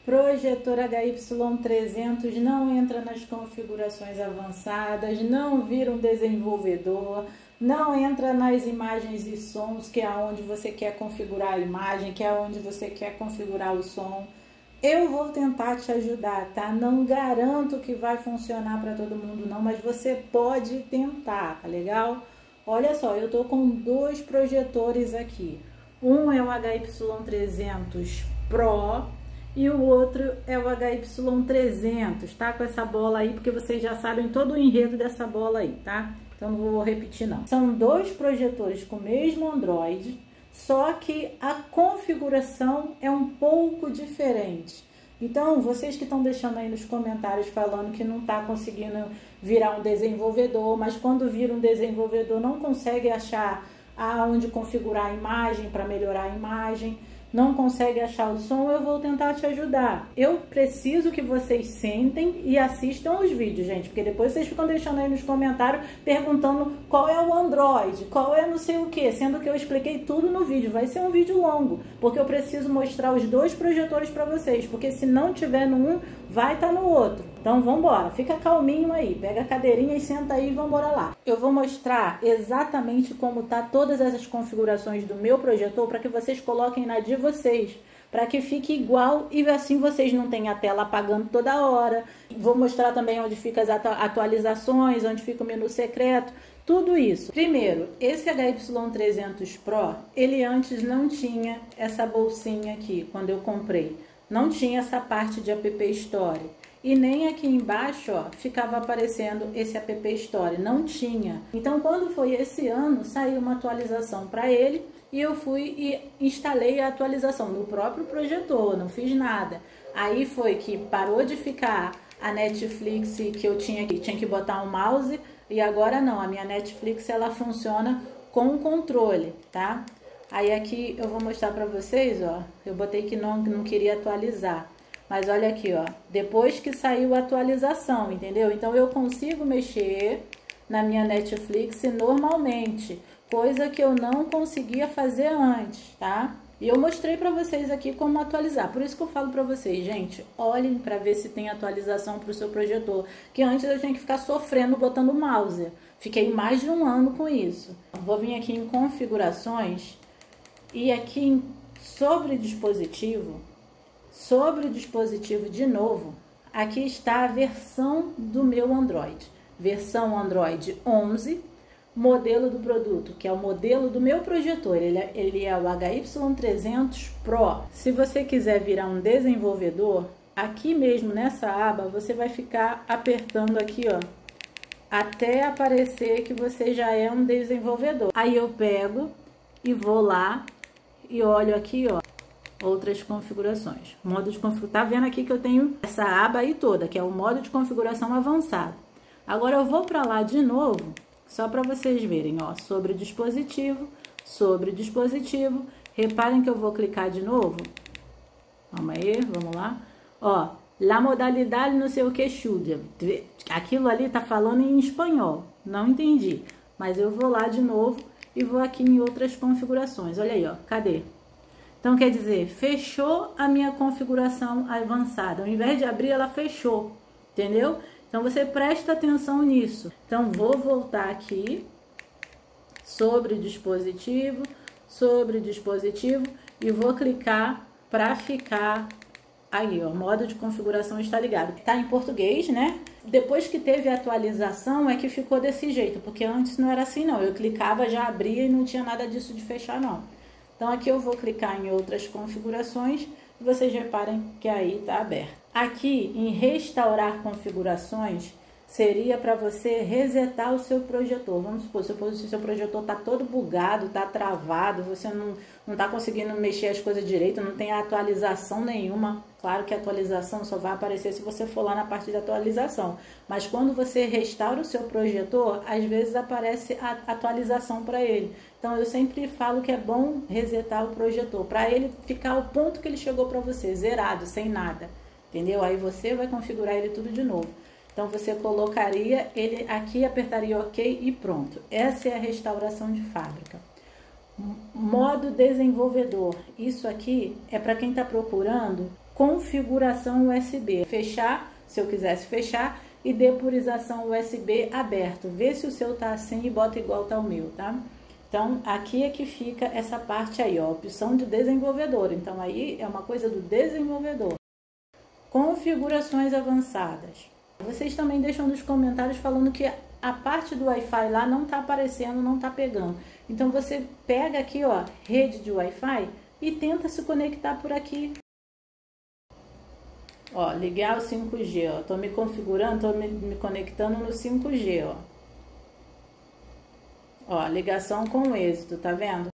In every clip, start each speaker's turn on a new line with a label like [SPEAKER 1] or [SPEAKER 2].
[SPEAKER 1] Projetor HY300 não entra nas configurações avançadas, não vira um desenvolvedor, não entra nas imagens e sons, que é onde você quer configurar a imagem, que é onde você quer configurar o som. Eu vou tentar te ajudar, tá? Não garanto que vai funcionar para todo mundo não, mas você pode tentar, tá legal? Olha só, eu tô com dois projetores aqui. Um é o HY300 Pro e o outro é o HY300, tá? Com essa bola aí, porque vocês já sabem todo o enredo dessa bola aí, tá? Então não vou repetir não. São dois projetores com o mesmo Android, só que a configuração é um pouco diferente. Então, vocês que estão deixando aí nos comentários falando que não está conseguindo virar um desenvolvedor, mas quando vira um desenvolvedor não consegue achar aonde configurar a imagem para melhorar a imagem, não consegue achar o som, eu vou tentar te ajudar. Eu preciso que vocês sentem e assistam os vídeos, gente, porque depois vocês ficam deixando aí nos comentários perguntando qual é o Android, qual é não sei o que, sendo que eu expliquei tudo no vídeo. Vai ser um vídeo longo, porque eu preciso mostrar os dois projetores para vocês, porque se não tiver no um, vai estar no outro. Então vamos embora, fica calminho aí, pega a cadeirinha e senta aí e vamos embora lá. Eu vou mostrar exatamente como tá todas essas configurações do meu projetor para que vocês coloquem na de vocês, para que fique igual e assim vocês não tenham a tela apagando toda hora. Vou mostrar também onde ficam as atualizações, onde fica o menu secreto, tudo isso. Primeiro, esse HY300 Pro, ele antes não tinha essa bolsinha aqui, quando eu comprei. Não tinha essa parte de App Store. E nem aqui embaixo, ó, ficava aparecendo esse App Store, não tinha. Então, quando foi esse ano, saiu uma atualização para ele e eu fui e instalei a atualização no próprio projetor, não fiz nada. Aí foi que parou de ficar a Netflix que eu tinha que botar um mouse e agora não, a minha Netflix ela funciona com o controle, tá? Aí aqui eu vou mostrar para vocês, ó, eu botei que não queria atualizar. Mas olha aqui, ó, depois que saiu a atualização, entendeu? Então eu consigo mexer na minha Netflix normalmente, coisa que eu não conseguia fazer antes, tá? E eu mostrei pra vocês aqui como atualizar. Por isso que eu falo pra vocês, gente, olhem pra ver se tem atualização pro seu projetor, que antes eu tinha que ficar sofrendo botando o mouse. Fiquei mais de um ano com isso. Vou vir aqui em configurações e aqui sobre dispositivo de novo, aqui está a versão do meu Android. Versão Android 11, modelo do produto, que é o modelo do meu projetor. Ele é o HY300 Pro. Se você quiser virar um desenvolvedor, aqui mesmo nessa aba, você vai ficar apertando aqui, ó, até aparecer que você já é um desenvolvedor. Aí eu pego e vou lá e olho aqui, ó, outras configurações. Modo de configuração. Tá vendo aqui que eu tenho essa aba aí toda, que é o modo de configuração avançado. Agora eu vou para lá de novo, só para vocês verem, ó, sobre dispositivo. Reparem que eu vou clicar de novo. Calma aí, vamos lá. Ó, la modalidade não sei o que chuda. Aquilo ali tá falando em espanhol, não entendi. Mas eu vou lá de novo e vou aqui em outras configurações. Olha aí, ó, cadê? Então, quer dizer, fechou a minha configuração avançada. Ao invés de abrir, ela fechou, entendeu? Então, você presta atenção nisso. Então, vou voltar aqui, sobre dispositivo, e vou clicar para ficar aí, ó, modo de configuração está ligado. Tá em português, né? Depois que teve a atualização é que ficou desse jeito, porque antes não era assim, não. Eu clicava, já abria e não tinha nada disso de fechar, não. Então, aqui eu vou clicar em outras configurações e vocês reparem que aí está aberto. Aqui, em restaurar configurações, seria para você resetar o seu projetor. Vamos supor, se o seu projetor está todo bugado, está travado, você não está conseguindo mexer as coisas direito, não tem atualização nenhuma. Claro que a atualização só vai aparecer se você for lá na parte de atualização. Mas quando você restaura o seu projetor, às vezes aparece a atualização para ele. Então eu sempre falo que é bom resetar o projetor, para ele ficar ao ponto que ele chegou para você, zerado, sem nada. Entendeu? Aí você vai configurar ele tudo de novo. Então você colocaria ele aqui, apertaria OK e pronto. Essa é a restauração de fábrica. Modo desenvolvedor. Isso aqui é para quem está procurando configuração USB. Fechar, se eu quisesse fechar, e depurização USB aberto. Vê se o seu tá assim e bota igual tá o meu, tá? Então, aqui é que fica essa parte aí, ó, opção de desenvolvedor. Então, aí é uma coisa do desenvolvedor. Configurações avançadas. Vocês também deixam nos comentários falando que a parte do Wi-Fi lá não tá aparecendo, não tá pegando. Então, você pega aqui, ó, rede de Wi-Fi e tenta se conectar por aqui. Ó, ligar o 5G, ó. Tô me configurando, tô me conectando no 5G, ó. Ó, ligação com êxito, tá vendo?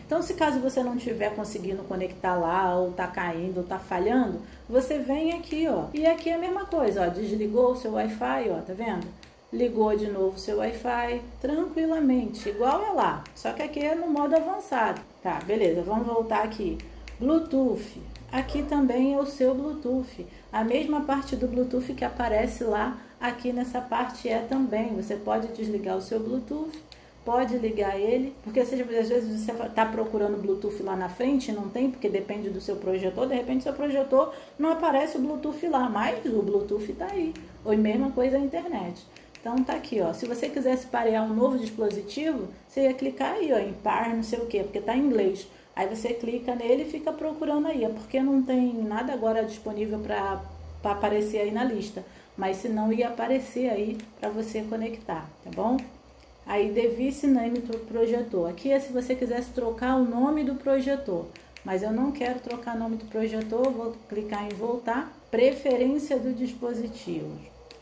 [SPEAKER 1] Então, se caso você não estiver conseguindo conectar lá, ou tá caindo, ou tá falhando, você vem aqui, ó. E aqui é a mesma coisa, ó. Desligou o seu Wi-Fi, ó, tá vendo? Ligou de novo o seu Wi-Fi, tranquilamente, igual é lá. Só que aqui é no modo avançado. Tá, beleza, vamos voltar aqui. Bluetooth. Aqui também é o seu Bluetooth. A mesma parte do Bluetooth que aparece lá, aqui nessa parte é também. Você pode desligar o seu Bluetooth, pode ligar ele, porque às vezes você está procurando Bluetooth lá na frente, não tem, porque depende do seu projetor, de repente seu projetor não aparece o Bluetooth lá, mas o Bluetooth está aí. Ou mesma coisa a internet. Então tá aqui, ó. Se você quisesse parear um novo dispositivo, você ia clicar aí, ó, em par, não sei o que, porque tá em inglês. Aí você clica nele e fica procurando aí, é porque não tem nada agora disponível para aparecer aí na lista. Mas se não, ia aparecer aí para você conectar, tá bom? Aí, device name do projetor. Aqui é se você quisesse trocar o nome do projetor. Mas eu não quero trocar o nome do projetor, vou clicar em voltar. Preferência do dispositivo.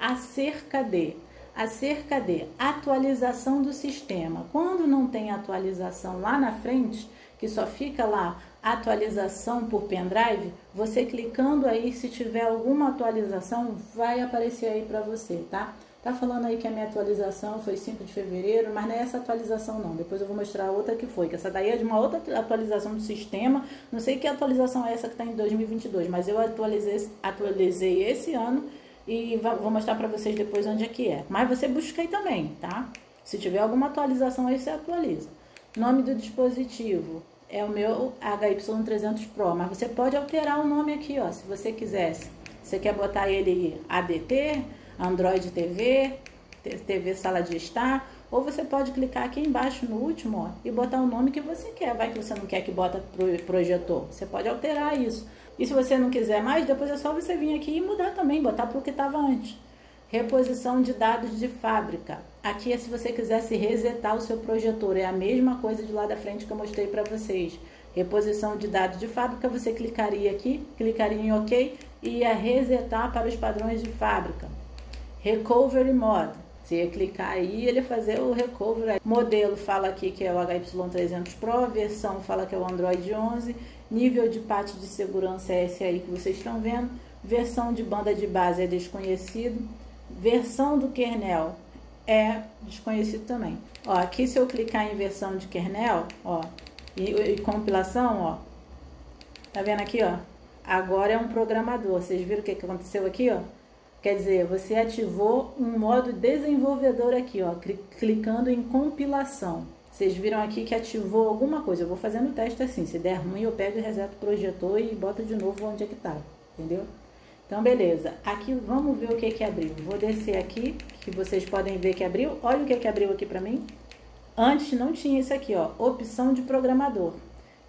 [SPEAKER 1] Acerca de atualização do sistema. Quando não tem atualização lá na frente, que só fica lá atualização por pendrive, você clicando aí, se tiver alguma atualização, vai aparecer aí para você, tá? Tá falando aí que a minha atualização foi 5 de fevereiro, mas não é essa atualização não. Depois eu vou mostrar outra que foi, que essa daí é de uma outra atualização do sistema. Não sei que atualização é essa que está em 2022, mas eu atualizei esse ano e vou mostrar para vocês depois onde é que é. Mas você busca aí também, tá? Se tiver alguma atualização aí, você atualiza. Nome do dispositivo é o meu HY300 Pro, mas você pode alterar o nome aqui, ó, se você quisesse. Você quer botar ele ADT, Android TV, TV sala de estar, ou você pode clicar aqui embaixo no último, ó, e botar o nome que você quer. Vai que você não quer que bota projetor, você pode alterar isso. E se você não quiser mais, depois é só você vir aqui e mudar também, botar para o que estava antes. Reposição de dados de fábrica. Aqui é se você quisesse resetar o seu projetor, é a mesma coisa de lá da frente que eu mostrei para vocês. Reposição de dados de fábrica, você clicaria aqui, clicaria em OK e ia resetar para os padrões de fábrica. Recovery Mode, você ia clicar aí e ele ia fazer o recovery. Modelo fala aqui que é o HY300 Pro, versão fala que é o Android 11, nível de patch de segurança é esse aí que vocês estão vendo, versão de banda de base é desconhecido, versão do kernel é desconhecido também. Ó, aqui se eu clicar em versão de kernel, ó, e compilação, ó, tá vendo aqui, ó, agora é um programador. Vocês viram o que aconteceu aqui, ó? Quer dizer, você ativou um modo desenvolvedor aqui, ó, clicando em compilação. Vocês viram aqui que ativou alguma coisa. Eu vou fazendo o teste assim, se der ruim eu pego e reseto o projetor e boto de novo onde é que tá, entendeu? Então, beleza. Aqui, vamos ver o que que abriu. Vou descer aqui, que vocês podem ver que abriu. Olha o que que abriu aqui pra mim. Antes não tinha isso aqui, ó, opção de programador.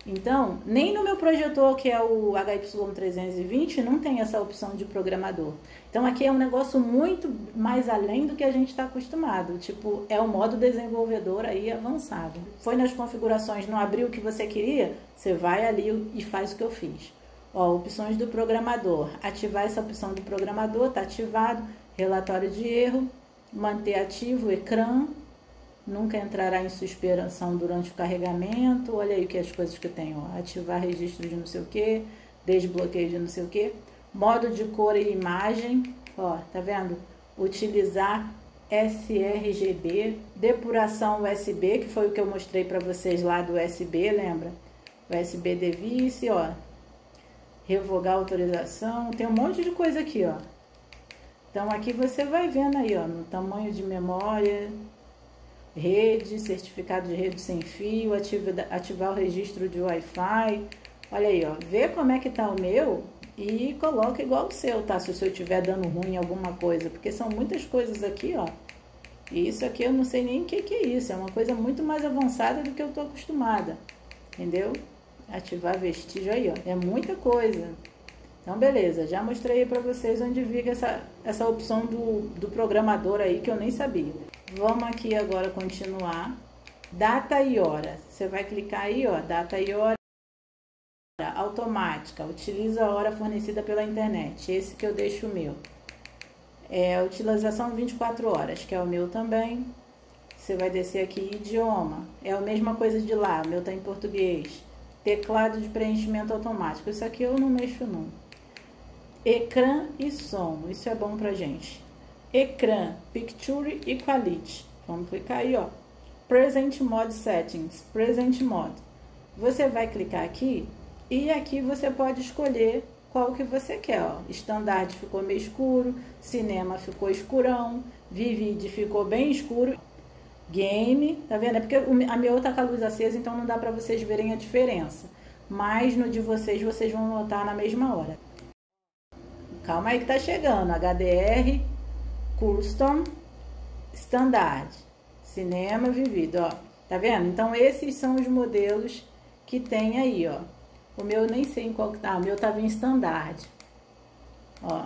[SPEAKER 1] Então, nem no meu projetor, que é o HY320, não tem essa opção de programador. Então, aqui é um negócio muito mais além do que a gente está acostumado. Tipo, é o modo desenvolvedor aí avançado. Foi nas configurações, não abriu o que você queria? Você vai ali e faz o que eu fiz. Ó, opções do programador. Ativar essa opção do programador, tá ativado. Relatório de erro. Manter ativo o ecrã. Nunca entrará em suspensão durante o carregamento. Olha aí que as coisas que tem, ó. Ativar registro de não sei o que, desbloqueio de não sei o que. Modo de cor e imagem, ó, tá vendo? Utilizar sRGB, depuração USB, que foi o que eu mostrei para vocês lá do USB, lembra? USB device, ó. Revogar autorização, tem um monte de coisa aqui, ó. Então aqui você vai vendo aí, ó, no tamanho de memória, rede, certificado de rede sem fio, ativar o registro de Wi-Fi. Olha aí, ó, vê como é que tá o meu e coloca igual o seu, tá? Se o seu estiver dando ruim em alguma coisa, porque são muitas coisas aqui, ó. E isso aqui eu não sei nem o que que é isso, é uma coisa muito mais avançada do que eu tô acostumada, entendeu? Ativar vestígio aí, ó, é muita coisa. Então, beleza, já mostrei aí pra vocês onde fica essa opção do programador aí que eu nem sabia. Vamos aqui agora continuar. Data e hora. Você vai clicar aí, ó, data e hora automática. Utiliza a hora fornecida pela internet. Esse que eu deixo o meu. É a utilização 24 horas, que é o meu também. Você vai descer aqui idioma. É a mesma coisa de lá, o meu tá em português. Teclado de preenchimento automático. Isso aqui eu não mexo não. Ecrã e som. Isso é bom pra gente. Ecrã, Picture e Quality. Vamos clicar aí, ó. Present Mode Settings. Present Mode. Você vai clicar aqui e aqui você pode escolher qual que você quer, ó. Standard ficou meio escuro, cinema ficou escurão, Vivid ficou bem escuro. Game, tá vendo? É porque a minha tá com a luz acesa, então não dá pra vocês verem a diferença. Mas no de vocês vão notar na mesma hora. Calma aí que tá chegando. HDR, Custom, Standard, Cinema, Vivid, ó. Tá vendo? Então esses são os modelos que tem aí, ó. O meu eu nem sei em qual que tá. O meu tava em Standard. Ó.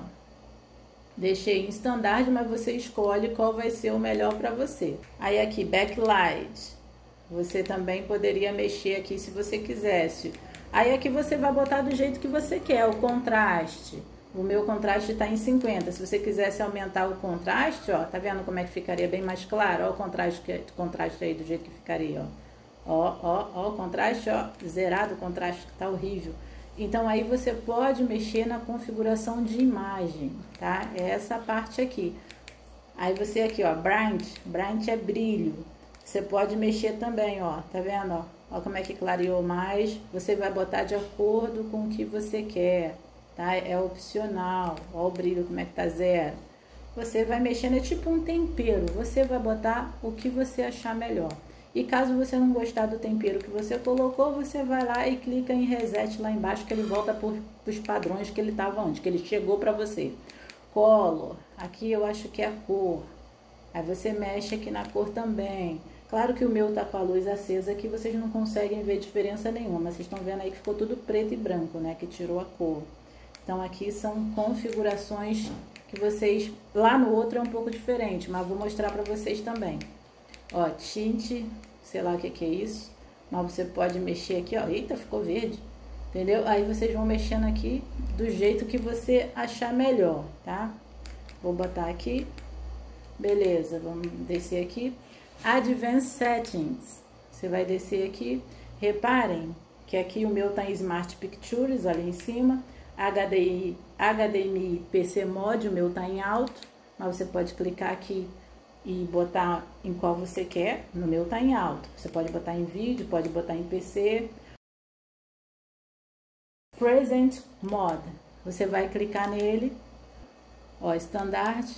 [SPEAKER 1] Deixei em Standard, mas você escolhe qual vai ser o melhor para você. Aí aqui, Backlight. Você também poderia mexer aqui se você quisesse. Aí aqui você vai botar do jeito que você quer, o contraste. O meu contraste tá em 50. Se você quisesse aumentar o contraste, ó, tá vendo como é que ficaria bem mais claro? Ó o contraste aí do jeito que ficaria, ó. Ó, o contraste, ó, zerado, o contraste que tá horrível. Então, aí você pode mexer na configuração de imagem, tá? É essa parte aqui. Aí você aqui, ó, Bright é brilho. Você pode mexer também, ó, tá vendo, ó? Ó como é que clareou mais. Você vai botar de acordo com o que você quer, tá? É opcional. Ó o brilho como é que tá zero. Você vai mexendo, é tipo um tempero. Você vai botar o que você achar melhor. E caso você não gostar do tempero que você colocou, você vai lá e clica em Reset lá embaixo, que ele volta para os padrões que ele estava antes, que ele chegou para você. Color, aqui eu acho que é a cor. Aí você mexe aqui na cor também. Claro que o meu tá com a luz acesa aqui, vocês não conseguem ver diferença nenhuma. Mas vocês estão vendo aí que ficou tudo preto e branco, né? Que tirou a cor. Então aqui são configurações que vocês... Lá no outro é um pouco diferente, mas vou mostrar para vocês também. Ó, tint, sei lá o que é isso, mas você pode mexer aqui, ó, eita, ficou verde, entendeu? Aí vocês vão mexendo aqui do jeito que você achar melhor, tá? Vou botar aqui, beleza, vamos descer aqui, Advanced Settings, você vai descer aqui, reparem que aqui o meu tá em Smart Pictures, ali em cima, HDMI PC Mode, o meu tá em alto, mas você pode clicar aqui e botar em qual você quer. No meu tá em alto. Você pode botar em vídeo, pode botar em PC. Present Mode. Você vai clicar nele. Ó, Standard.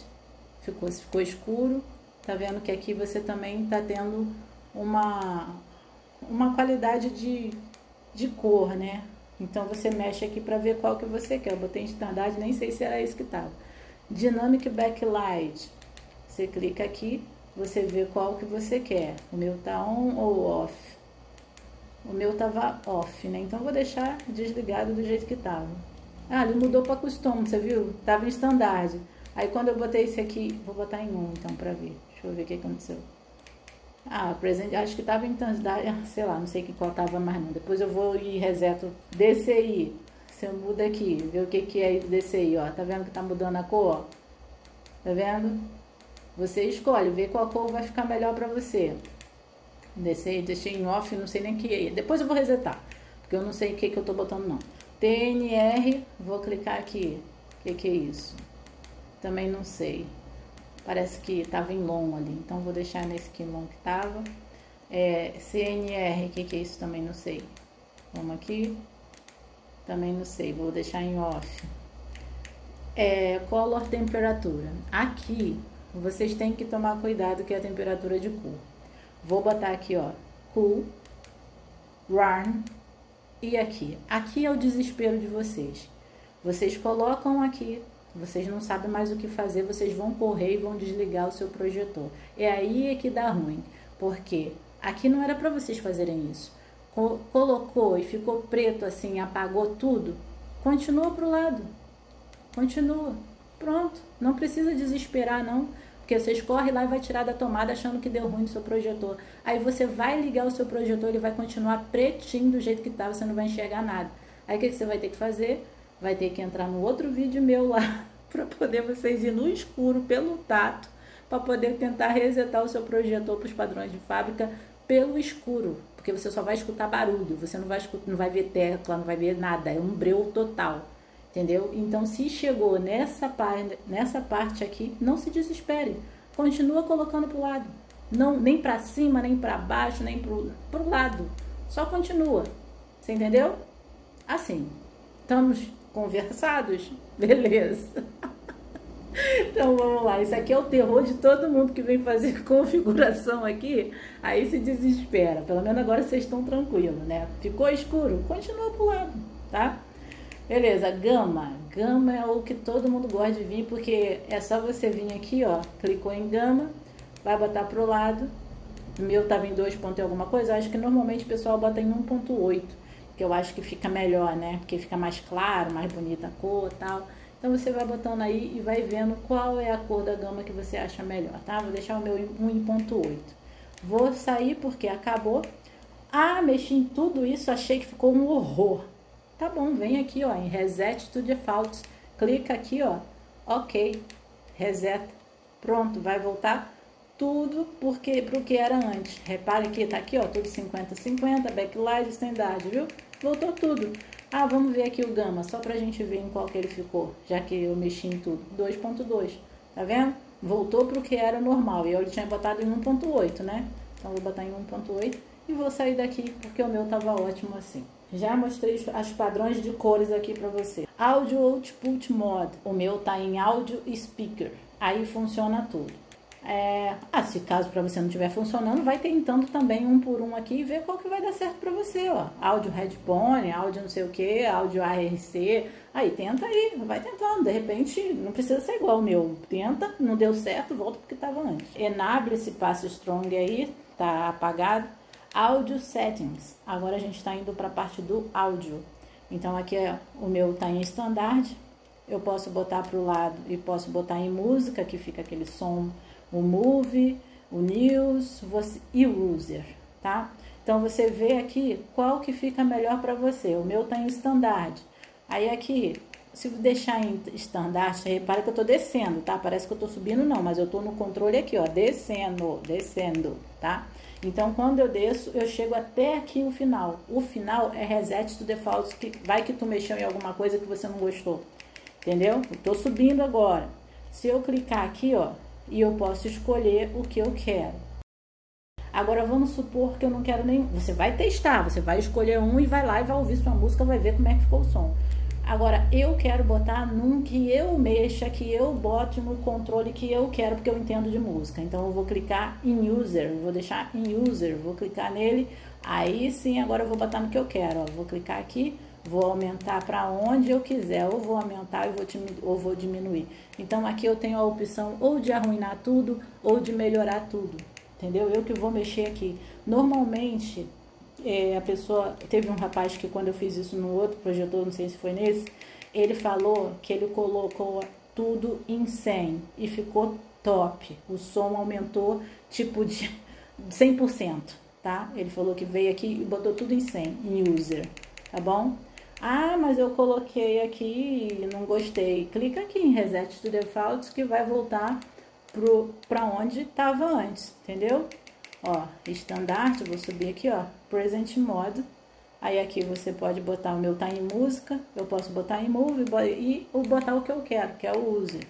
[SPEAKER 1] Ficou escuro. Tá vendo que aqui você também tá tendo uma qualidade de cor, né? Então você mexe aqui para ver qual que você quer. Eu botei em Standard, nem sei se era isso que tava. Dynamic Backlight. Você clica aqui, você vê qual que você quer. O meu tá on ou off. O meu tava off, né? Então, vou deixar desligado do jeito que tava. Ah, ele mudou para custom, você viu? Tava em standard. Aí, quando eu botei esse aqui, vou botar em on, então, pra ver. Deixa eu ver o que aconteceu. Ah, presente, acho que tava em standard, sei lá, não sei qual tava mais não. Depois eu vou e reseto DCI. Você muda aqui, vê o que é DCI, ó. Tá vendo que tá mudando a cor, ó? Tá vendo? Você escolhe, vê qual cor vai ficar melhor pra você. Deixei em off, não sei nem o que é. Depois eu vou resetar, porque eu não sei o que eu tô botando não. TNR, vou clicar aqui. O que é isso? Também não sei. Parece que tava em long ali, então vou deixar nesse que long que tava. CNR, o que é isso? Também não sei. Vamos aqui. Também não sei, vou deixar em off. Color temperatura. Aqui vocês têm que tomar cuidado que é a temperatura de cor. Vou botar aqui, ó, cool, warm, e aqui. Aqui é o desespero de vocês. Vocês colocam aqui, vocês não sabem mais o que fazer, vocês vão correr e vão desligar o seu projetor. É aí que dá ruim, porque aqui não era para vocês fazerem isso. Colocou e ficou preto assim, apagou tudo, continua pro lado. Continua. Pronto. Não precisa desesperar, não. Porque vocês correm lá e vai tirar da tomada achando que deu ruim no seu projetor. Aí você vai ligar o seu projetor, ele vai continuar pretinho do jeito que tá, você não vai enxergar nada. Aí o que você vai ter que fazer? Vai ter que entrar no outro vídeo meu lá, para poder vocês ir no escuro, pelo tato, para poder tentar resetar o seu projetor para os padrões de fábrica pelo escuro. Porque você só vai escutar barulho, você não vai ver tecla, não vai ver nada, é um breu total. Entendeu? Então, se chegou nessa parte aqui, não se desespere. Continua colocando pro lado. Não, nem para cima, nem para baixo, nem pro lado. Só continua. Você entendeu? Assim. Estamos conversados? Beleza. Então, vamos lá. Isso aqui é o terror de todo mundo que vem fazer configuração aqui. Aí se desespera. Pelo menos agora vocês estão tranquilos, né? Ficou escuro? Continua pro lado, tá? Beleza, gama. Gama é o que todo mundo gosta de vir, porque é só você vir aqui, ó, clicou em gama, vai botar pro lado. O meu tava em 2 ponto e alguma coisa, acho que normalmente o pessoal bota em 1.8, que eu acho que fica melhor, né? Porque fica mais claro, mais bonita a cor e tal. Então você vai botando aí e vai vendo qual é a cor da gama que você acha melhor, tá? Vou deixar o meu em 1.8. Vou sair porque acabou. Ah, mexi em tudo isso, achei que ficou um horror. Tá bom, vem aqui, ó, em Reset to Defaults. Clica aqui, ó, ok, reseta. Pronto, vai voltar tudo pro que era antes. Repare que tá aqui, ó, tudo 50-50, backlight, standard, viu? Voltou tudo. Ah, vamos ver aqui o gama, só pra gente ver em qual que ele ficou, já que eu mexi em tudo. 2.2, tá vendo? Voltou pro que era normal, e eu tinha botado em 1.8, né? Então, vou botar em 1.8 e vou sair daqui, porque o meu tava ótimo assim. Já mostrei os padrões de cores aqui para você. Audio Output Mode. O meu tá em Audio Speaker. Aí funciona tudo. Se caso para você não estiver funcionando, vai tentando também um por um aqui e ver qual que vai dar certo para você, ó. Áudio headphone, áudio não sei o que, áudio ARC. Aí tenta aí, vai tentando. De repente, não precisa ser igual o meu. Tenta, não deu certo, volta porque estava antes. Enable esse passo strong aí, tá apagado. Audio Settings. Agora a gente está indo para a parte do áudio. Então aqui o meu está em standard. Eu posso botar para o lado e posso botar em música, que fica aquele som, o Move, o News e o User, tá? Então você vê aqui qual que fica melhor para você. O meu está em standard. Aí aqui, se deixar em standard, você repara que eu estou descendo, tá? Parece que eu estou subindo não, mas eu estou no controle aqui, ó, descendo, tá? Então, quando eu desço, eu chego até aqui o final. O final é Reset to Default, que vai que tu mexeu em alguma coisa que você não gostou. Entendeu? Eu tô subindo agora. Se eu clicar aqui, ó, e eu posso escolher o que eu quero. Agora, vamos supor que eu não quero nenhum. Você vai testar, você vai escolher um e vai lá e vai ouvir sua música, vai ver como é que ficou o som. Agora, eu quero botar num que eu mexa, que eu bote no controle que eu quero, porque eu entendo de música. Então, eu vou clicar em User, vou deixar em User, vou clicar nele. Aí sim, agora eu vou botar no que eu quero. Ó. Vou clicar aqui, vou aumentar para onde eu quiser, ou vou aumentar ou vou diminuir. Então, aqui eu tenho a opção ou de arruinar tudo, ou de melhorar tudo. Entendeu? Eu que vou mexer aqui. Normalmente... a pessoa, teve um rapaz que quando eu fiz isso no outro projetor, não sei se foi nesse, ele falou que ele colocou tudo em 100 e ficou top. O som aumentou tipo de 100%, tá? Ele falou que veio aqui e botou tudo em 100, em User, tá bom? Ah, mas eu coloquei aqui e não gostei. Clica aqui em Reset to Default que vai voltar para onde estava antes, entendeu? Ó, estandarte, vou subir aqui, ó, Present Mode. Aí aqui você pode botar, o meu tá em música, eu posso botar em Move e botar o que eu quero, que é o User.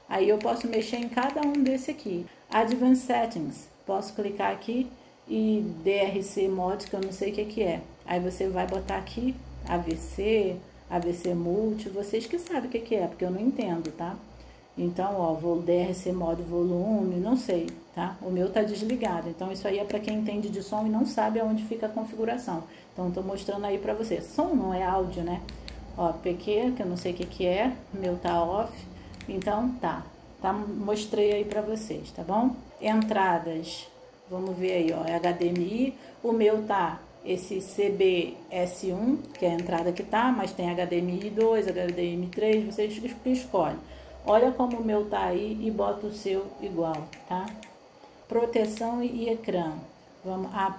[SPEAKER 1] Aí eu posso mexer em cada um desse aqui. Advanced Settings, posso clicar aqui e DRC Mode, que eu não sei o que é. Aí você vai botar aqui AVC, AVC Multi, vocês que sabem o que é, porque eu não entendo, tá? Então, ó, vou DRC modo volume, não sei, tá? O meu tá desligado, então isso aí é para quem entende de som e não sabe aonde fica a configuração. Então, tô mostrando aí para você. Som não é áudio, né? Ó, PQ, que eu não sei o que é, o meu tá off, então tá, mostrei aí para vocês, tá bom? Entradas, vamos ver aí, ó, HDMI, o meu tá esse CBS1, que é a entrada que tá, mas tem HDMI 2, HDMI 3, vocês escolhem. Olha como o meu tá aí e bota o seu igual, tá? Proteção e ecrã.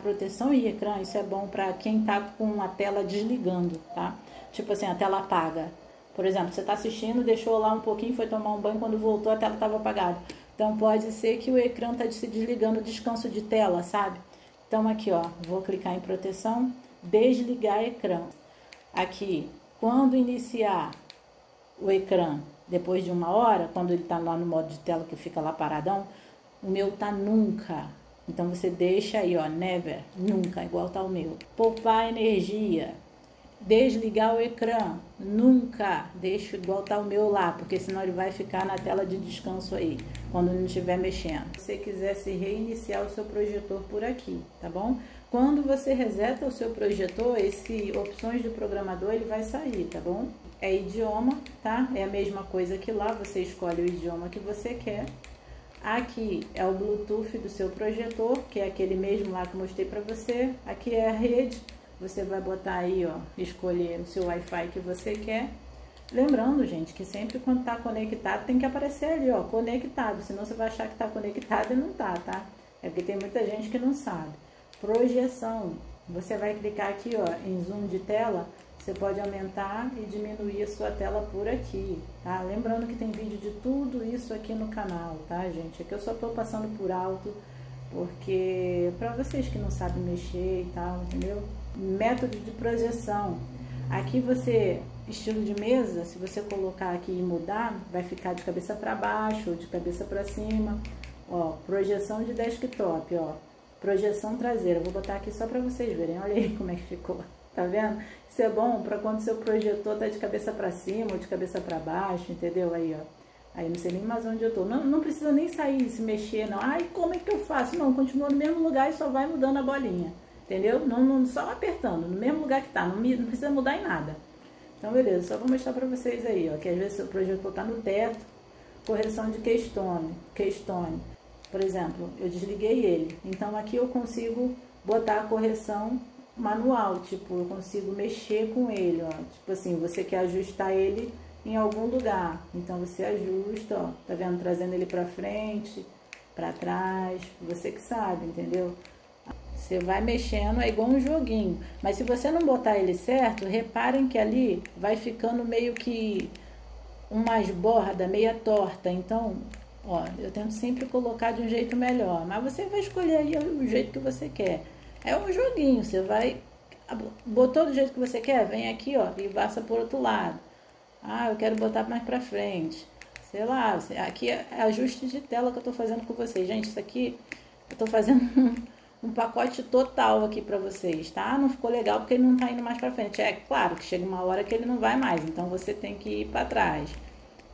[SPEAKER 1] Proteção e ecrã, isso é bom para quem tá com a tela desligando, tá? Tipo assim, a tela apaga. Por exemplo, você tá assistindo, deixou lá um pouquinho, foi tomar um banho, quando voltou a tela estava apagada. Então pode ser que o ecrã tá se desligando, descanso de tela, sabe? Então aqui, ó, vou clicar em proteção, desligar ecrã. Aqui, quando iniciar o ecrã, depois de 1 hora, quando ele tá lá no modo de tela que fica lá paradão, o meu tá nunca. Então você deixa aí, ó, never, nunca, igual tá o meu. Poupar energia, desligar o ecrã, nunca, deixa igual tá o meu lá, porque senão ele vai ficar na tela de descanso aí, quando não estiver mexendo. Se você quiser se reiniciar o seu projetor por aqui, tá bom? Quando você reseta o seu projetor, esse opções de programador, ele vai sair, tá bom? É idioma, tá? É a mesma coisa que lá, você escolhe o idioma que você quer. Aqui é o Bluetooth do seu projetor, que é aquele mesmo lá que eu mostrei para você. Aqui é a rede, você vai botar aí, ó, escolher o seu Wi-Fi que você quer. Lembrando, gente, que sempre quando tá conectado tem que aparecer ali, ó, conectado, senão você vai achar que tá conectado e não tá, tá? É porque tem muita gente que não sabe. Projeção, você vai clicar aqui, ó, em zoom de tela. Você pode aumentar e diminuir a sua tela por aqui, tá? Lembrando que tem vídeo de tudo isso aqui no canal, tá, gente? Aqui eu só tô passando por alto, porque para vocês que não sabem mexer e tal, entendeu? Método de projeção. Aqui você, estilo de mesa, se você colocar aqui e mudar, vai ficar de cabeça para baixo ou de cabeça para cima. Ó, projeção de desktop, ó. Projeção traseira. Vou botar aqui só para vocês verem. Olha aí como é que ficou. Tá vendo? Isso é bom para quando seu projetor tá de cabeça para cima ou de cabeça para baixo, entendeu? Aí, ó. Aí não sei nem mais onde eu tô. Não precisa nem sair, se mexer, não. Ai, como é que eu faço? Não, continua no mesmo lugar e só vai mudando a bolinha. Entendeu? Não só apertando, no mesmo lugar que tá. Não precisa mudar em nada. Então, beleza. Só vou mostrar para vocês aí, ó. Que às vezes o projetor tá no teto. Correção de keystone. Por exemplo, eu desliguei ele. Então, aqui eu consigo botar a correção manual, tipo, eu consigo mexer com ele, ó, tipo assim, você quer ajustar ele em algum lugar, então você ajusta, ó, tá vendo, trazendo ele pra frente, pra trás, você que sabe, entendeu? Você vai mexendo, é igual um joguinho, mas se você não botar ele certo, reparem que ali vai ficando meio que umas bordas, meia torta, então, ó, eu tento sempre colocar de um jeito melhor, mas você vai escolher aí o jeito que você quer. É um joguinho, você vai, botou do jeito que você quer, vem aqui, ó, e passa por outro lado. Ah, eu quero botar mais pra frente. Sei lá, aqui é ajuste de tela que eu tô fazendo com vocês. Gente, isso aqui, eu tô fazendo um pacote total aqui pra vocês, tá? Não ficou legal porque ele não tá indo mais pra frente. É claro que chega uma hora que ele não vai mais, então você tem que ir pra trás.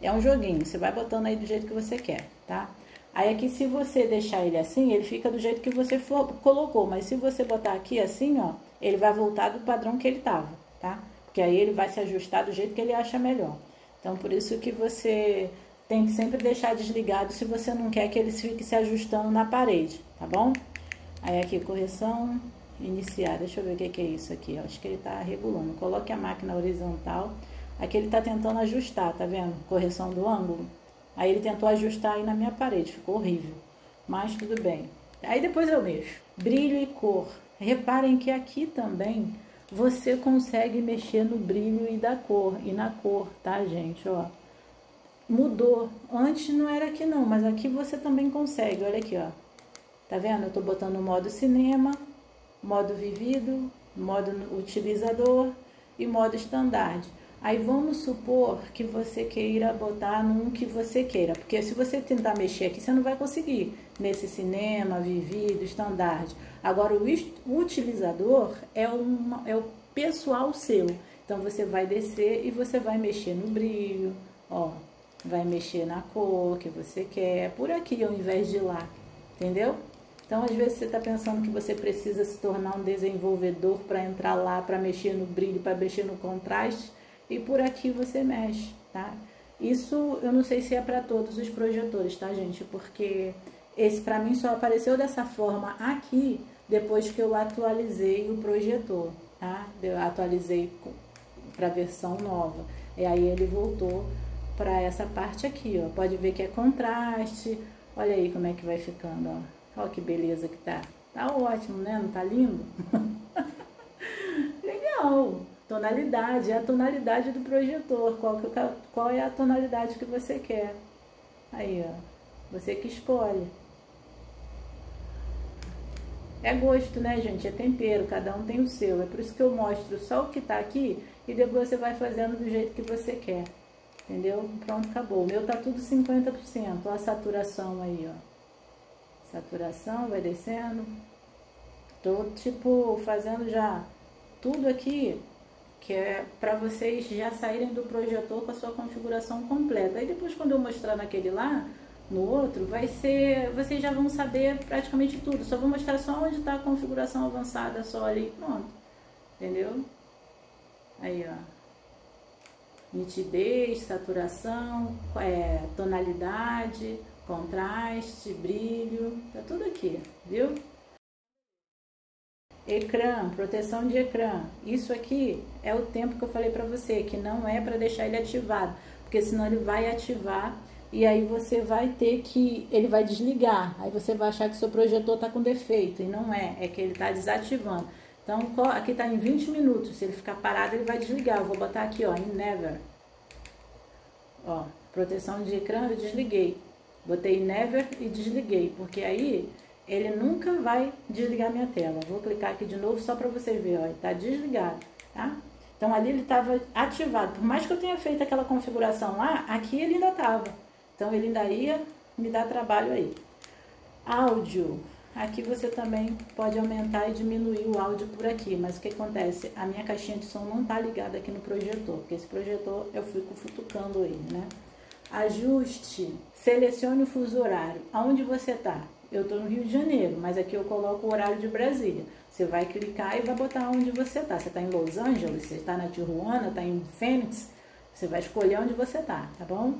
[SPEAKER 1] É um joguinho, você vai botando aí do jeito que você quer, tá? Aí aqui, se você deixar ele assim, ele fica do jeito que você colocou. Mas se você botar aqui assim, ó, ele vai voltar do padrão que ele tava, tá? Porque aí ele vai se ajustar do jeito que ele acha melhor. Então, por isso que você tem que sempre deixar desligado se você não quer que ele fique se ajustando na parede, tá bom? Aí aqui, correção, iniciar. Deixa eu ver o que é isso aqui, ó. Acho que ele tá regulando. Coloque a máquina horizontal. Aqui ele tá tentando ajustar, tá vendo? Correção do ângulo. Aí ele tentou ajustar aí na minha parede, ficou horrível, mas tudo bem. Aí depois eu mexo. Brilho e cor. Reparem que aqui também você consegue mexer no brilho e na cor, tá, gente? Ó, mudou. Antes não era aqui não, mas aqui você também consegue. Olha aqui, ó. Tá vendo? Eu tô botando o modo cinema, modo vivido, modo utilizador e modo standard. Aí vamos supor que você queira botar num que você queira, porque se você tentar mexer aqui, você não vai conseguir nesse cinema, vivido, standard. Agora o utilizador é o pessoal seu, então você vai descer e você vai mexer no brilho, ó, vai mexer na cor que você quer, por aqui ao invés de lá, entendeu? Então, às vezes você está pensando que você precisa se tornar um desenvolvedor para entrar lá, para mexer no brilho, para mexer no contraste, e por aqui você mexe, tá? Isso eu não sei se é para todos os projetores, tá, gente? Porque esse para mim só apareceu dessa forma aqui depois que eu atualizei o projetor, tá? Eu atualizei para a versão nova. E aí ele voltou para essa parte aqui, ó. Pode ver que é contraste. Olha aí como é que vai ficando, ó. Olha que beleza que tá. Tá ótimo, né? Não tá lindo? Legal. Tonalidade, é a tonalidade do projetor. Qual é a tonalidade que você quer? Aí, ó. Você que escolhe. É gosto, né, gente? É tempero. Cada um tem o seu. É por isso que eu mostro só o que tá aqui e depois você vai fazendo do jeito que você quer. Entendeu? Pronto, acabou. O meu tá tudo 50%. Olha a saturação aí, ó. Saturação, vai descendo. Tô, tipo, fazendo já tudo aqui, que é para vocês já saírem do projetor com a sua configuração completa. Aí depois, quando eu mostrar naquele lá, no outro, vai ser, vocês já vão saber praticamente tudo. Só vou mostrar só onde está a configuração avançada, só ali, pronto. Entendeu? Aí, ó. Nitidez, saturação, tonalidade, contraste, brilho, tá tudo aqui, viu? Ecrã, proteção de ecrã. Isso aqui é o tempo que eu falei pra você, que não é para deixar ele ativado, porque senão ele vai ativar e aí você vai ter que, ele vai desligar, aí você vai achar que seu projetor tá com defeito, e não é, é que ele tá desativando. Então, aqui tá em 20 minutos, se ele ficar parado ele vai desligar. Eu vou botar aqui, ó, em Never. Ó, proteção de ecrã, eu desliguei. Botei Never e desliguei, porque aí ele nunca vai desligar minha tela. Vou clicar aqui de novo só para você ver, ó, ele tá desligado, tá? Então ali ele estava ativado. Por mais que eu tenha feito aquela configuração lá, aqui ele ainda estava. Então ele ainda ia me dar trabalho aí. Áudio. Aqui você também pode aumentar e diminuir o áudio por aqui, mas o que acontece? A minha caixinha de som não tá ligada aqui no projetor, porque esse projetor eu fico futucando ele, né? Ajuste, selecione o fuso horário. Aonde você tá? Eu tô no Rio de Janeiro, mas aqui eu coloco o horário de Brasília. Você vai clicar e vai botar onde você tá. Você tá em Los Angeles, você tá na Tijuana, tá em Phoenix, você vai escolher onde você tá, tá bom?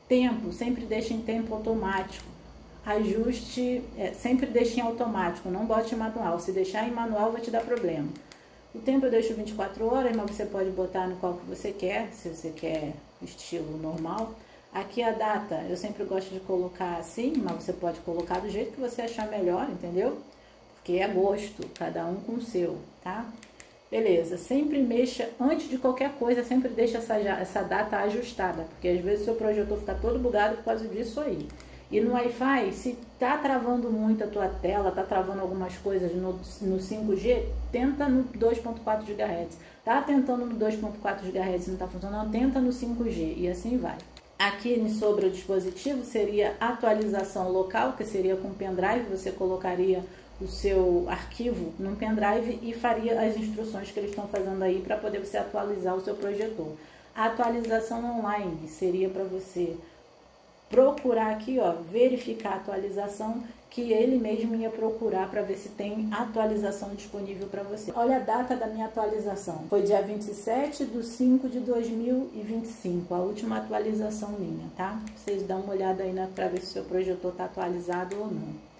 [SPEAKER 1] Tempo, sempre deixe em tempo automático. Ajuste, sempre deixe em automático, não bote em manual. Se deixar em manual vai te dar problema. O tempo eu deixo 24 horas, mas você pode botar no qual que você quer, se você quer estilo normal. Aqui a data, eu sempre gosto de colocar assim, mas você pode colocar do jeito que você achar melhor, entendeu? Porque é gosto, cada um com o seu, tá? Beleza, sempre mexa, antes de qualquer coisa, sempre deixa essa data ajustada, porque às vezes o seu projetor fica todo bugado por causa disso aí. E no Wi-Fi, se tá travando muito a tua tela, tá travando algumas coisas no 5G, tenta no 2.4 GHz. Tá tentando no 2.4 GHz e não tá funcionando, tenta no 5G e assim vai. Aqui sobre o dispositivo seria atualização local, que seria com pendrive, você colocaria o seu arquivo num pendrive e faria as instruções que eles estão fazendo aí para poder você atualizar o seu projetor. A atualização online seria para você procurar aqui, ó, verificar a atualização, que ele mesmo ia procurar para ver se tem atualização disponível para você. Olha a data da minha atualização. Foi dia 27/5/2025, a última atualização minha, tá? Vocês dão uma olhada aí para ver se o seu projetor está atualizado ou não.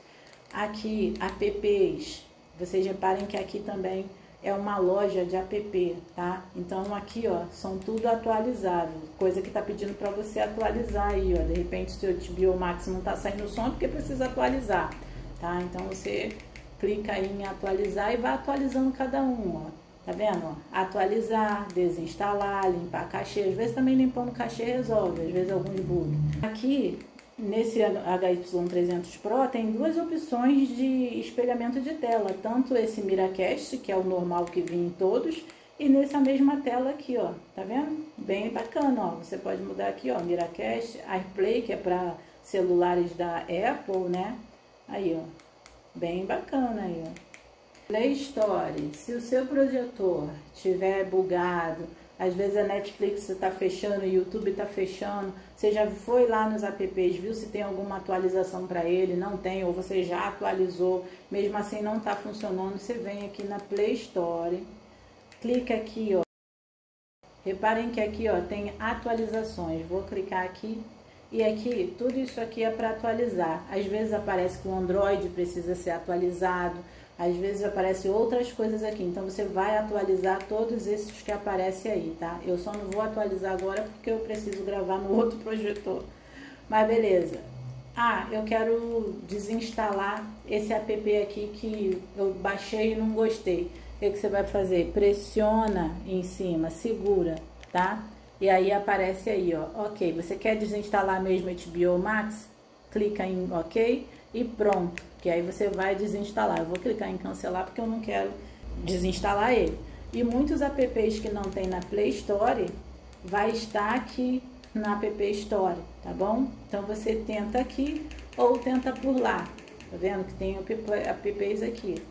[SPEAKER 1] Aqui, apps. Vocês reparem que aqui também é uma loja de app, tá? Então aqui, ó, são tudo atualizável, coisa que tá pedindo para você atualizar aí, ó. De repente, se o HBO Max não tá saindo som, porque precisa atualizar, tá? Então você clica aí em atualizar e vai atualizando cada um, ó. Tá vendo? Ó? Atualizar, desinstalar, limpar cachê. Às vezes também limpando cachê resolve, às vezes alguns bugs. Aqui, nesse HY300 Pro, tem duas opções de espelhamento de tela, tanto esse Miracast, que é o normal que vinha em todos, e nessa mesma tela aqui, ó, tá vendo? Bem bacana, ó, você pode mudar aqui, ó, Miracast, AirPlay, que é para celulares da Apple, né? Aí, ó, bem bacana aí, ó. Play Store, se o seu projetor tiver bugado, Às vezes a Netflix está fechando, o YouTube está fechando. Você já foi lá nos apps, viu se tem alguma atualização para ele? Não tem, ou você já atualizou, mesmo assim não está funcionando. Você vem aqui na Play Store, clica aqui, ó. Reparem que aqui, ó, tem atualizações. Vou clicar aqui e aqui, tudo isso aqui é para atualizar. Às vezes aparece que o Android precisa ser atualizado. Às vezes aparecem outras coisas aqui, então você vai atualizar todos esses que aparecem aí, tá? Eu só não vou atualizar agora porque eu preciso gravar no outro projetor. Mas beleza. Ah, eu quero desinstalar esse app aqui que eu baixei e não gostei. O que você vai fazer? Pressiona em cima, segura, tá? E aí aparece aí, ó, ok. Você quer desinstalar mesmo HBO Max? Clica em ok e pronto. Que aí você vai desinstalar. Eu vou clicar em cancelar porque eu não quero desinstalar ele. E muitos apps que não tem na Play Store vai estar aqui na App Store, tá bom? Então você tenta aqui ou tenta por lá. Tá vendo que tem apps aqui.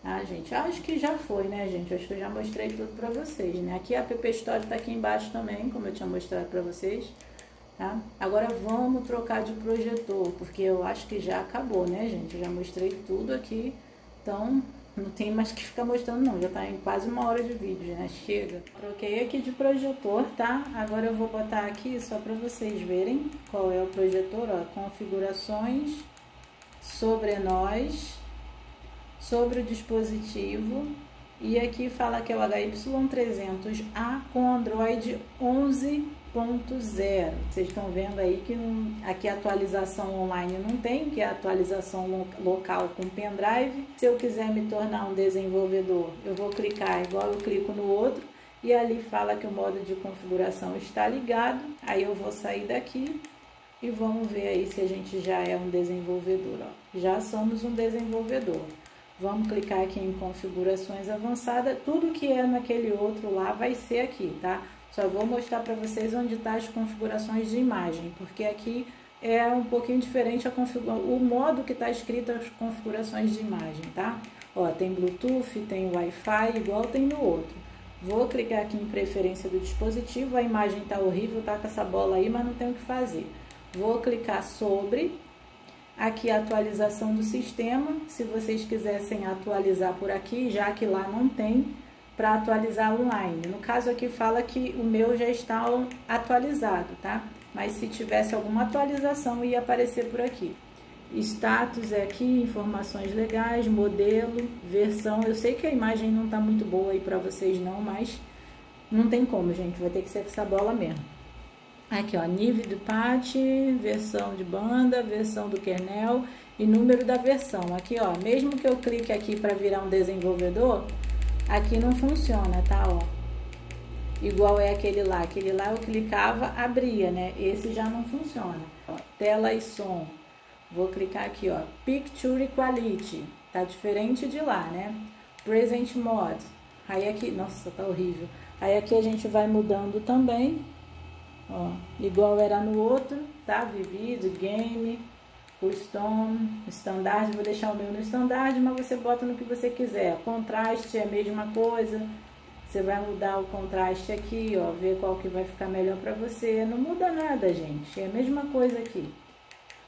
[SPEAKER 1] Ah, gente, acho que já foi, né, gente? Acho que eu já mostrei tudo pra vocês, né? Aqui a App Store tá aqui embaixo também, como eu tinha mostrado pra vocês. Tá? Agora vamos trocar de projetor, porque eu acho que já acabou, né, gente? Eu já mostrei tudo aqui, então não tem mais que ficar mostrando não, já tá em quase 1 hora de vídeo, né? Chega. Troquei aqui de projetor, tá? Agora eu vou botar aqui só para vocês verem qual é o projetor, ó. Configurações, sobre nós, sobre o dispositivo, e aqui fala que é o HY300A com Android 11.0. Vocês estão vendo aí que aqui a atualização online não tem, que é a atualização local com pendrive. Se eu quiser me tornar um desenvolvedor, eu vou clicar igual eu clico no outro e ali fala que o modo de configuração está ligado. Aí eu vou sair daqui e vamos ver aí se a gente já é um desenvolvedor, ó. Já somos um desenvolvedor. Vamos clicar aqui em configurações avançadas. Tudo que é naquele outro lá vai ser aqui, tá? Só vou mostrar para vocês onde tá as configurações de imagem, porque aqui é um pouquinho diferente o modo que está escrito as configurações de imagem, tá? Ó, tem Bluetooth, tem Wi-Fi, igual tem no outro. Vou clicar aqui em preferência do dispositivo. A imagem tá horrível, tá com essa bola aí, mas não tem o que fazer. Vou clicar sobre... Aqui a atualização do sistema, se vocês quisessem atualizar por aqui, já que lá não tem, para atualizar online. No caso aqui fala que o meu já está atualizado, tá? Mas se tivesse alguma atualização ia aparecer por aqui. Status é aqui, informações legais, modelo, versão. Eu sei que a imagem não está muito boa aí para vocês não, mas não tem como, gente, vai ter que ser com essa bola mesmo. Aqui, ó, nível de patch, versão de banda, versão do kernel e número da versão. Aqui, ó, mesmo que eu clique aqui para virar um desenvolvedor, aqui não funciona, tá, ó. Igual é aquele lá eu clicava, abria, né? Esse já não funciona. Ó, tela e som. Vou clicar aqui, ó, Picture Quality. Tá diferente de lá, né? Present Mode. Aí aqui, nossa, tá horrível. Aí aqui a gente vai mudando também. Ó, igual era no outro, tá? Vivid, game, custom, standard. Vou deixar o meu no standard, mas você bota no que você quiser. Contraste é a mesma coisa. Você vai mudar o contraste aqui, ó, ver qual que vai ficar melhor pra você. Não muda nada, gente. É a mesma coisa aqui.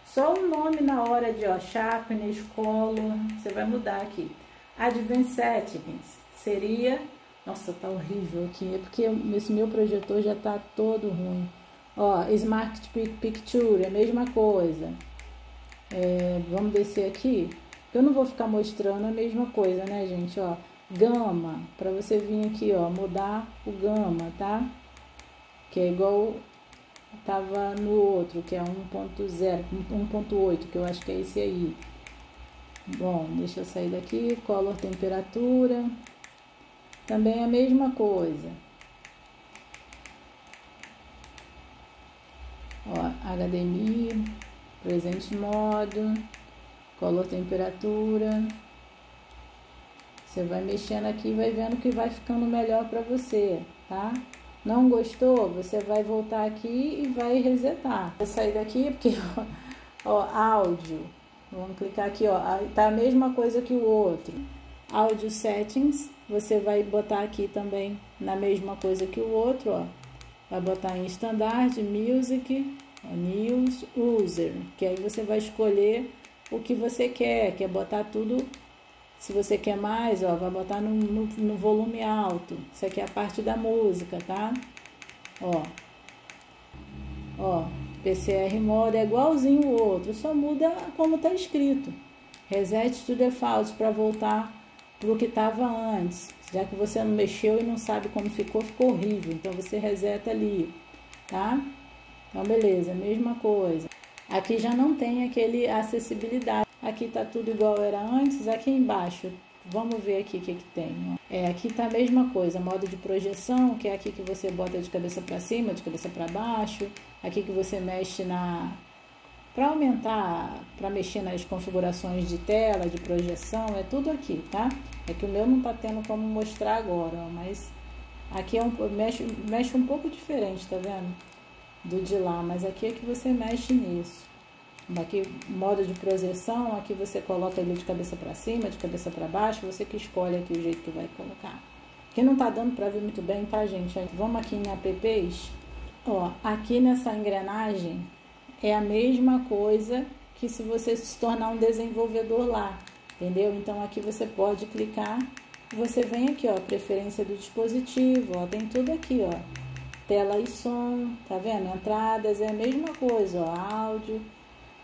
[SPEAKER 1] Só o nome na hora de, ó, sharpness, color, você vai mudar aqui. Advanced Settings seria... Nossa, tá horrível aqui. É porque esse meu projetor já tá todo ruim. Ó, Smart Picture, a mesma coisa. Vamos descer aqui. Eu não vou ficar mostrando a mesma coisa, né, gente? Ó, gama. Pra você vir aqui, ó, mudar o gama, tá? Que é igual tava no outro, que é 1.0, 1.8, que eu acho que é esse aí. Bom, deixa eu sair daqui. Color, temperatura... Também a mesma coisa. Ó, HDMI, present modo, color, temperatura. Você vai mexendo aqui e vai vendo que vai ficando melhor para você, tá? Não gostou? Você vai voltar aqui e vai resetar. Vou sair daqui porque, ó, áudio. Vamos clicar aqui, ó, tá a mesma coisa que o outro. Audio Settings, você vai botar aqui também na mesma coisa que o outro, ó. Vai botar em Standard, Music, News, User, que aí você vai escolher o que você quer botar tudo. Se você quer mais, ó, vai botar no volume alto. Isso aqui é a parte da música, tá? Ó, PCR Mode é igualzinho o outro, só muda como tá escrito. Reset to Default para voltar pro que tava antes. Já que você não mexeu e não sabe como ficou, ficou horrível. Então você reseta ali, tá? Então beleza, mesma coisa. Aqui já não tem aquele acessibilidade. Aqui tá tudo igual era antes. Aqui embaixo, vamos ver aqui o que tem. Ó. Aqui tá a mesma coisa, modo de projeção, que é aqui que você bota de cabeça para cima, de cabeça para baixo. Aqui que você mexe para aumentar, para mexer nas configurações de tela, de projeção, é tudo aqui, tá? É que o meu não tá tendo como mostrar agora, ó, mas aqui mexe um pouco diferente, tá vendo? Do de lá, mas aqui é que você mexe nisso. Aqui, modo de projeção, aqui você coloca ele de cabeça para cima, de cabeça para baixo, você que escolhe aqui o jeito que vai colocar. Aqui não tá dando para ver muito bem, tá, gente? Vamos aqui em apps, ó, aqui nessa engrenagem é a mesma coisa que se você se tornar um desenvolvedor lá, entendeu? Então aqui você pode clicar, você vem aqui, ó, preferência do dispositivo, ó, tem tudo aqui, ó, tela e som, tá vendo? Entradas é a mesma coisa, ó, áudio.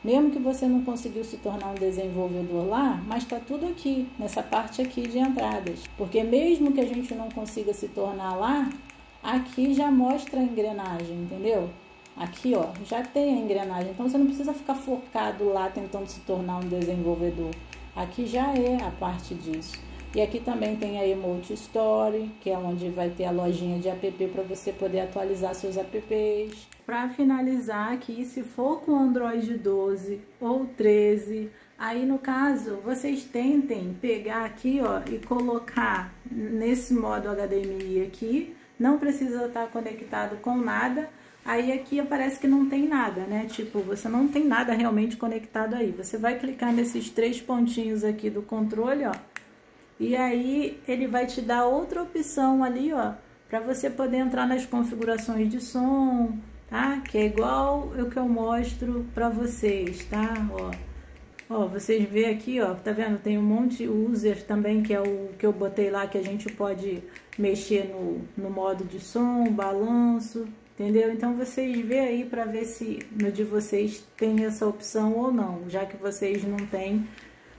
[SPEAKER 1] Mesmo que você não conseguiu se tornar um desenvolvedor lá, mas está tudo aqui, nessa parte aqui de entradas. Porque mesmo que a gente não consiga se tornar lá, aqui já mostra a engrenagem, entendeu? Aqui, ó, já tem a engrenagem. Então, você não precisa ficar focado lá tentando se tornar um desenvolvedor. Aqui já é a parte disso. E aqui também tem a Emote Store, que é onde vai ter a lojinha de app para você poder atualizar seus apps. Para finalizar aqui, se for com Android 12 ou 13, aí no caso, vocês tentem pegar aqui, ó, e colocar nesse modo HDMI aqui. Não precisa estar conectado com nada. Aí aqui aparece que não tem nada, né? Tipo, você não tem nada realmente conectado aí. Você vai clicar nesses 3 pontinhos aqui do controle, ó. E aí ele vai te dar outra opção ali, ó, para você poder entrar nas configurações de som, tá? Que é igual o que eu mostro para vocês, tá? Ó, vocês vê aqui, ó, tá vendo? Tem um monte de user também, que é o que eu botei lá, que a gente pode mexer no modo de som, balanço, entendeu? Então vocês vê aí para ver se no de vocês tem essa opção ou não, já que vocês não têm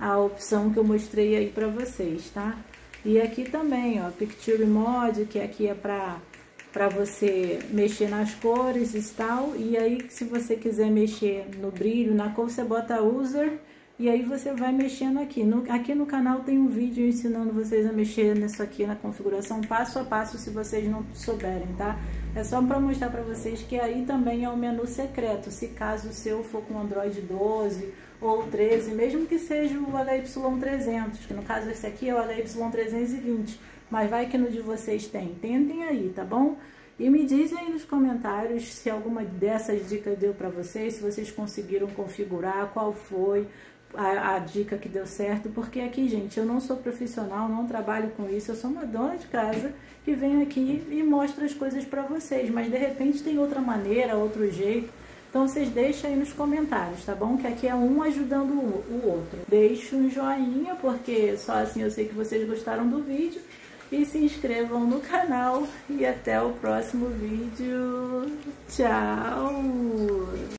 [SPEAKER 1] a opção que eu mostrei aí para vocês, tá? E aqui também, ó, Picture Mode, que aqui é para você mexer nas cores e tal. E aí, se você quiser mexer no brilho, na cor, você bota User e aí você vai mexendo aqui. Aqui no canal tem um vídeo ensinando vocês a mexer nisso aqui na configuração passo a passo, se vocês não souberem, tá? É só para mostrar para vocês que aí também é um menu secreto, se caso o seu for com Android 12 ou 13, mesmo que seja o HY300, que no caso esse aqui é o HY320, mas vai que no de vocês tem. Tentem aí, tá bom? E me dizem aí nos comentários se alguma dessas dicas deu para vocês, se vocês conseguiram configurar, qual foi a dica que deu certo, porque aqui, gente, eu não sou profissional, não trabalho com isso, eu sou uma dona de casa que vem aqui e mostra as coisas para vocês, mas de repente tem outra maneira, outro jeito. Então, vocês deixem aí nos comentários, tá bom? Que aqui é um ajudando o outro. Deixe um joinha, porque só assim eu sei que vocês gostaram do vídeo. E se inscrevam no canal. E até o próximo vídeo. Tchau!